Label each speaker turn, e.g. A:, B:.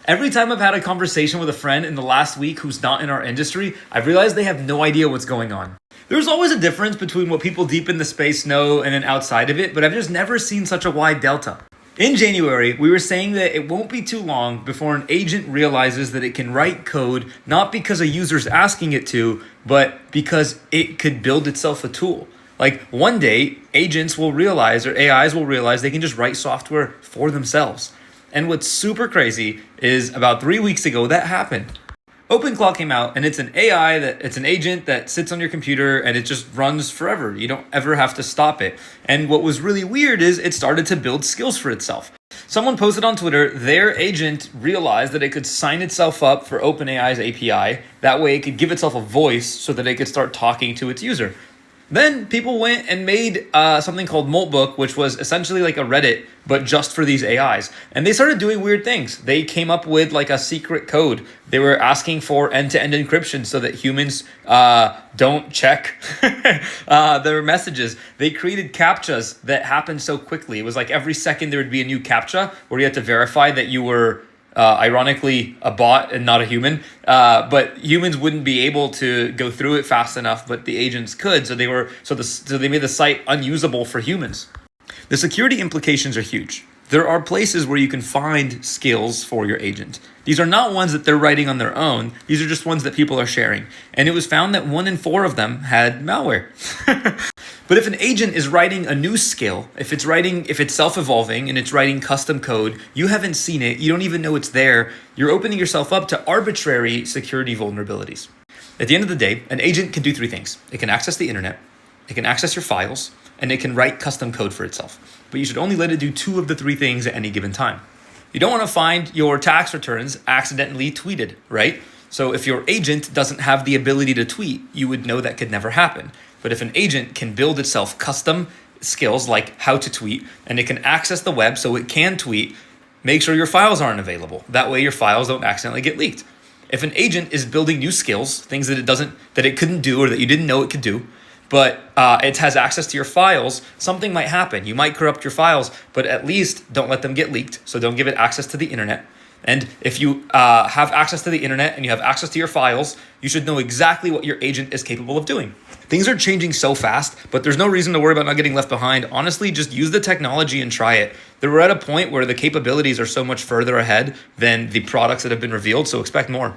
A: Every time I've had a conversation with a friend in the last week who's not in our industry, I've realized they have no idea what's going on. There's always a difference between what people deep in the space know and then outside of it, but I've just never seen such a wide delta. In January, we were saying that it won't be too long before an agent realizes that it can write code not because a user's asking it to, but because it could build itself a tool. Like one day, agents will realize, or AIs will realize, they can just write software for themselves. And what's super crazy is about 3 weeks ago that happened. OpenClaw came out, and it's an it's an agent that sits on your computer and it just runs forever. You don't ever have to stop it. And what was really weird is it started to build skills for itself. Someone posted on Twitter, their agent realized that it could sign itself up for OpenAI's API. That way it could give itself a voice so that it could start talking to its user. Then people went and made something called Moltbook, which was essentially like a Reddit, but just for these AIs. And they started doing weird things. They came up with like a secret code. They were asking for end-to-end encryption so that humans don't check their messages. They created CAPTCHAs that happened so quickly. It was like every second there would be a new CAPTCHA where you had to verify that you were ironically a bot and not a human, but humans wouldn't be able to go through it fast enough, but the agents could. So they made the site unusable for humans. The security implications are huge. There are places where you can find skills for your agent. These are not ones that they're writing on their own. These are just ones that people are sharing. And it was found that 1 in 4 of them had malware. But if an agent is writing a new skill, if it's self-evolving and it's writing custom code, you haven't seen it, you don't even know it's there, you're opening yourself up to arbitrary security vulnerabilities. At the end of the day, an agent can do 3 things. It can access the internet, it can access your files, and it can write custom code for itself. But you should only let it do 2 of the 3 things at any given time. You don't want to find your tax returns accidentally tweeted, right? So if your agent doesn't have the ability to tweet, you would know that could never happen. But if an agent can build itself custom skills like how to tweet, and it can access the web so it can tweet, make sure your files aren't available. That way your files don't accidentally get leaked. If an agent is building new skills, things that it couldn't do or that you didn't know it could do, but it has access to your files, something might happen. You might corrupt your files, but at least don't let them get leaked. So don't give it access to the internet. And if you have access to the internet and you have access to your files, you should know exactly what your agent is capable of doing. Things are changing so fast, but there's no reason to worry about not getting left behind. Honestly, just use the technology and try it. We're at a point where the capabilities are so much further ahead than the products that have been revealed, so expect more.